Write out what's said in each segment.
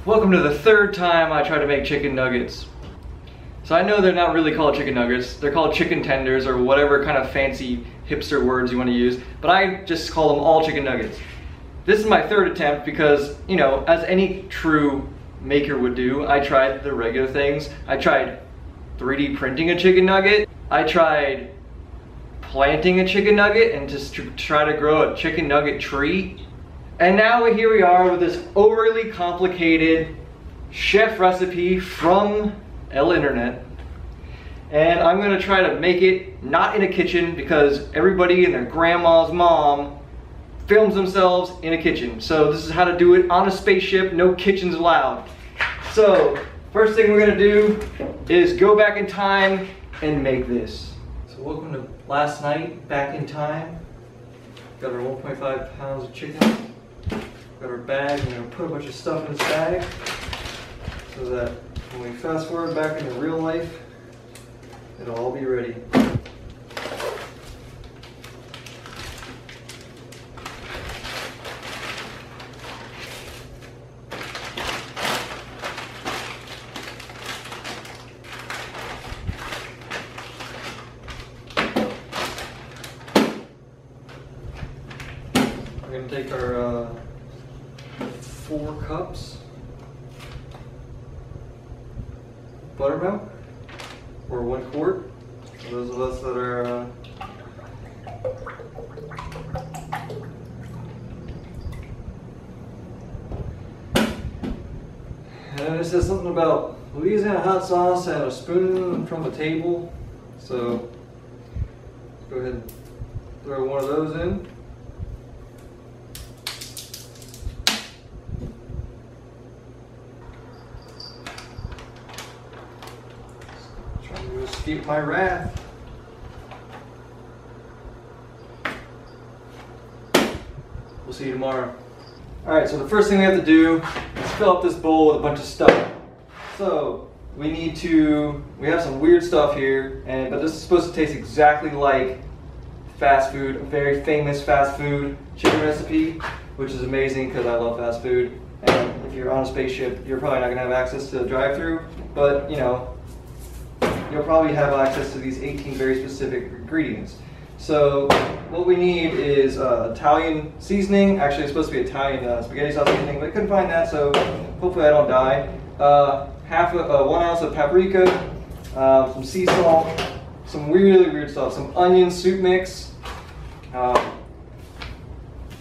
Welcome to the third time I try to make chicken nuggets. So I know they're not really called chicken nuggets, they're called chicken tenders or whatever kind of fancy hipster words you want to use, but I just call them all chicken nuggets. This is my third attempt because, you know, as any true maker would do, I tried the regular things. I tried 3D printing a chicken nugget, I tried planting a chicken nugget and just try to grow a chicken nugget tree. And now here we are with this overly complicated chef recipe from El Internet. And I'm gonna try to make it not in a kitchen because everybody and their grandma's mom films themselves in a kitchen. So this is how to do it on a spaceship, no kitchens allowed. So first thing we're gonna do is go back in time and make this. So welcome to last night, back in time. Got our 1.5 pounds of chicken. Got our bag, I'm going to put a bunch of stuff in this bag so that when we fast forward back into real life, it'll all be ready. We're going to take our 4 cups buttermilk, or 1 quart. For those of us that are and it says something about Louisiana hot sauce and a spoon from the table. So go ahead and throw one of those in. Escape my wrath. We'll see you tomorrow. Alright, so the first thing we have to do is fill up this bowl with a bunch of stuff. So we have some weird stuff here, but this is supposed to taste exactly like fast food, a very famous fast food chicken recipe, which is amazing because I love fast food. And if you're on a spaceship, you're probably not going to have access to the drive-thru, but you know, you'll probably have access to these 18 very specific ingredients. So what we need is Italian seasoning. Actually, it's supposed to be Italian spaghetti sauce seasoning, but I couldn't find that, so hopefully I don't die. 1 ounce of paprika, some sea salt, some really weird stuff, some onion soup mix,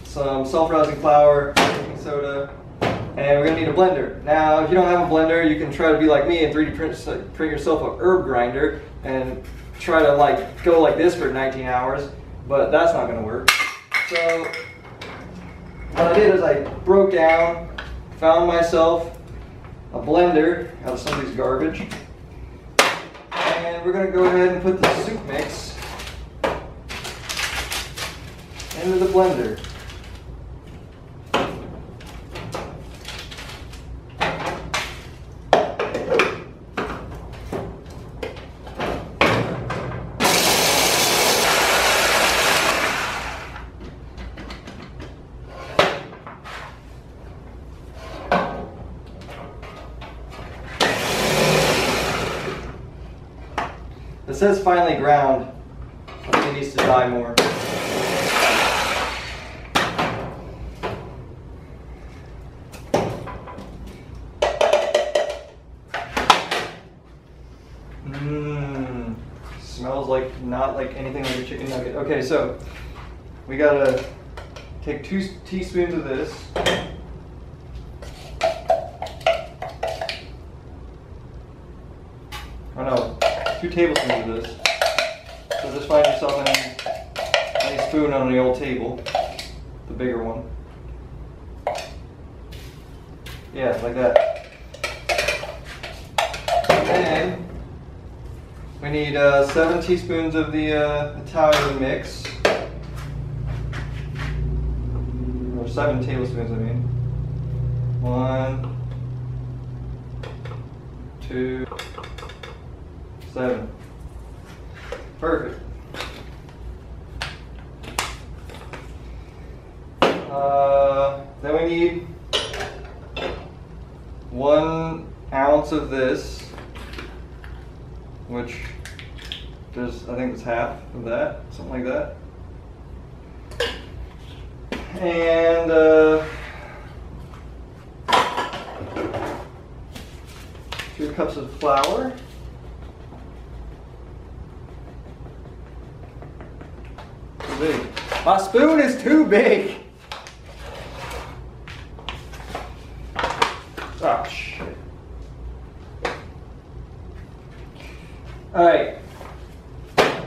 some self-rising flour, baking soda, and we're going to need a blender. Now, if you don't have a blender, you can try to be like me and 3D print yourself an herb grinder and try to go like this for 19 hours, but that's not going to work. So what I did is I broke down, found myself a blender out of somebody's garbage, and we're going to go ahead and put the soup mix into the blender. It says finely ground. I think it needs to die more. Smells not like anything like a chicken nugget. Okay, so we gotta take 2 teaspoons of this. Oh no, 2 tablespoons of this. So just find yourself any spoon on the old table, the bigger one. Yeah, like that. And we need 7 teaspoons of the Italian mix, or 7 tablespoons, I mean. 1, 2, 7. Perfect. Then we need 1 ounce of this, which there's, I think it's half of that, something like that. And 2 cups of flour. Too big. My spoon is too big. Oh shit. Alright. I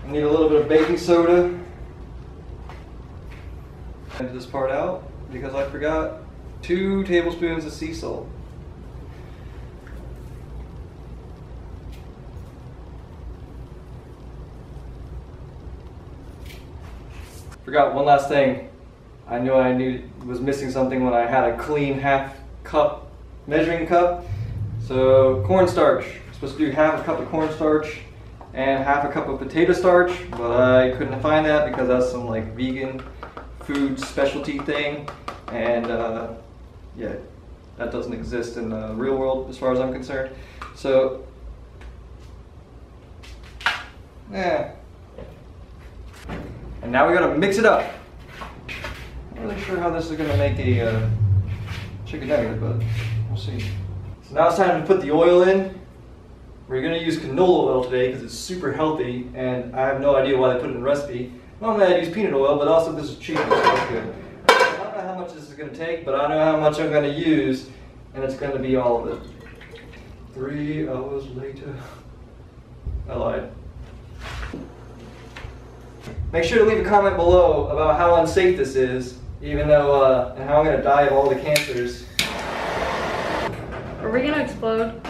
need a little bit of baking soda. Edit this part out because I forgot 2 tablespoons of sea salt. Forgot one last thing. I knew I was missing something when I had a clean half cup measuring cup. So cornstarch. I'm supposed to do half a cup of cornstarch and half a cup of potato starch, but I couldn't find that because that's some like vegan food specialty thing, and yeah, that doesn't exist in the real world as far as I'm concerned. So yeah, and now we gotta mix it up. Not really sure how this is gonna make a chicken nugget, but we'll see. So now it's time to put the oil in. We're gonna use canola oil today because it's super healthy, and I have no idea why they put it in the recipe. Normally I use peanut oil, but also this is cheap, so it's good. I don't know how much this is gonna take, but I know how much I'm gonna use, and it's gonna be all of it. 3 hours later. I lied. Make sure to leave a comment below about how unsafe this is, even though, and how I'm gonna die of all the cancers. Are we gonna explode?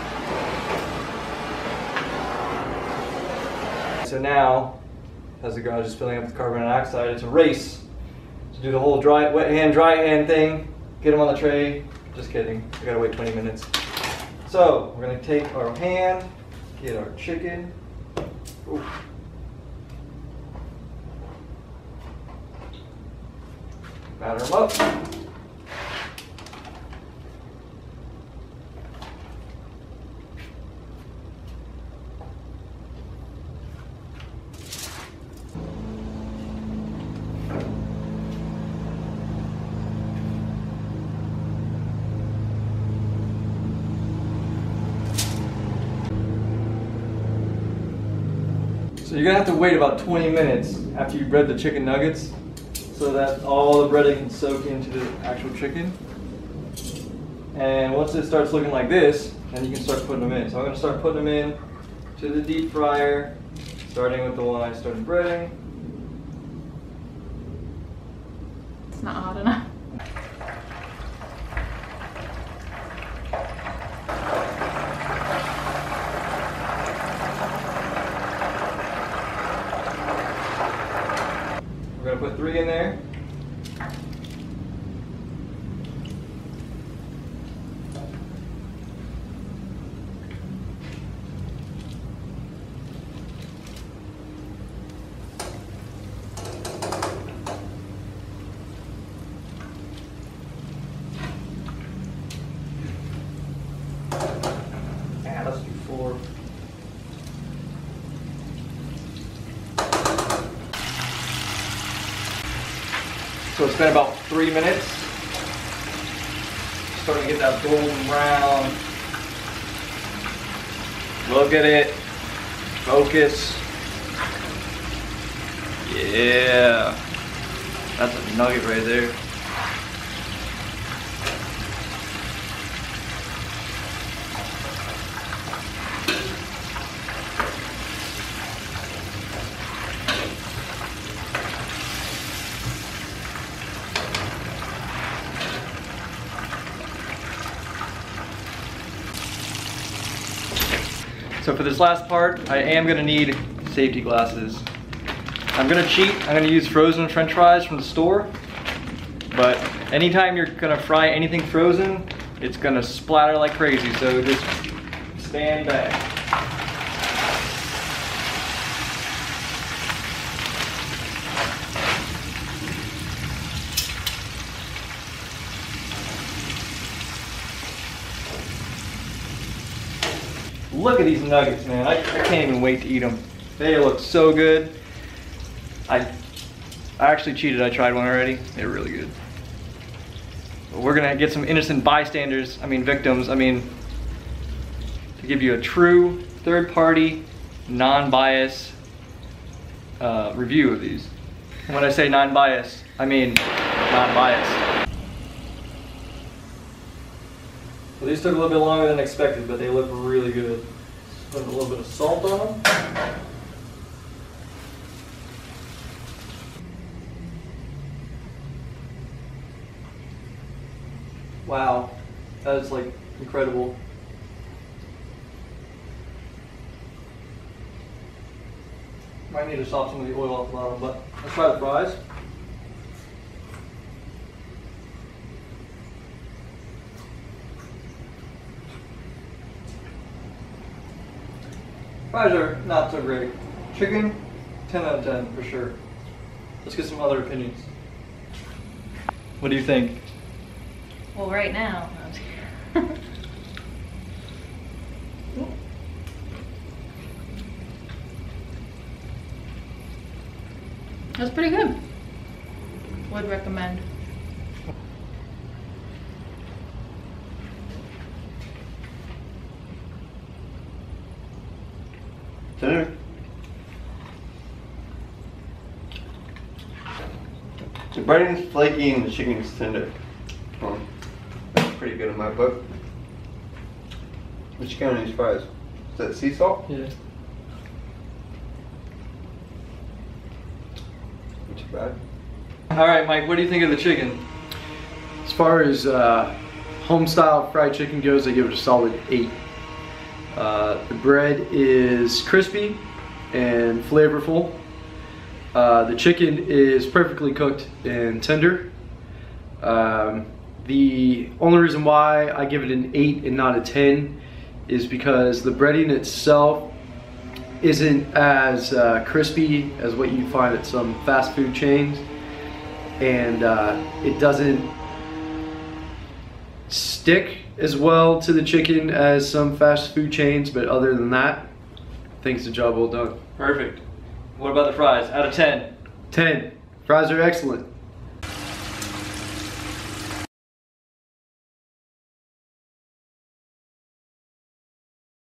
So now, as the garage is filling up with carbon dioxide, it's a race to do the whole wet hand, dry hand thing, get them on the tray. Just kidding, I gotta wait 20 minutes. So, we're gonna take our hand, get our chicken. Ooh. Batter them up. So you're gonna have to wait about 20 minutes after you bread the chicken nuggets so that all the breading can soak into the actual chicken. And once it starts looking like this, then you can start putting them in. So I'm gonna start putting them in to the deep fryer, starting with the one I started breading. It's not hot enough. We're gonna put 3 in there. Yeah, let's do 4. So it's been about 3 minutes. Starting to get that golden brown. Look at it. Focus. Yeah. That's a nugget right there. So for this last part, I am gonna need safety glasses. I'm gonna cheat, I'm gonna use frozen French fries from the store, but anytime you're gonna fry anything frozen, it's gonna splatter like crazy, so just stand back. Look at these nuggets, man. I can't even wait to eat them. They look so good. I actually cheated. I tried one already. They're really good. But we're gonna get some innocent bystanders, victims, to give you a true third-party, non-biased review of these. When I say non-biased, I mean non-biased. Well, these took a little bit longer than expected, but they look really good. Just put a little bit of salt on them. Wow, that is like incredible. Might need to sop some of the oil off the bottom, but let's try the fries. Fries are not so great. Chicken, 10 out of 10 for sure. Let's get some other opinions. What do you think? Well, right now. That's pretty good. Would recommend. Tender. The breading's flaky and the chicken's tender. That's pretty good in my book. What you got on these fries? Is that sea salt? Yeah. Not too bad. All right, Mike, what do you think of the chicken? As far as home style fried chicken goes, I give it a solid 8. The bread is crispy and flavorful. The chicken is perfectly cooked and tender. The only reason why I give it an 8 and not a 10 is because the breading itself isn't as crispy as what you find at some fast food chains, and it doesn't stick as well to the chicken as some fast food chains, but other than that, I think it's a job well done. Perfect. What about the fries? Out of 10? 10. Fries are excellent.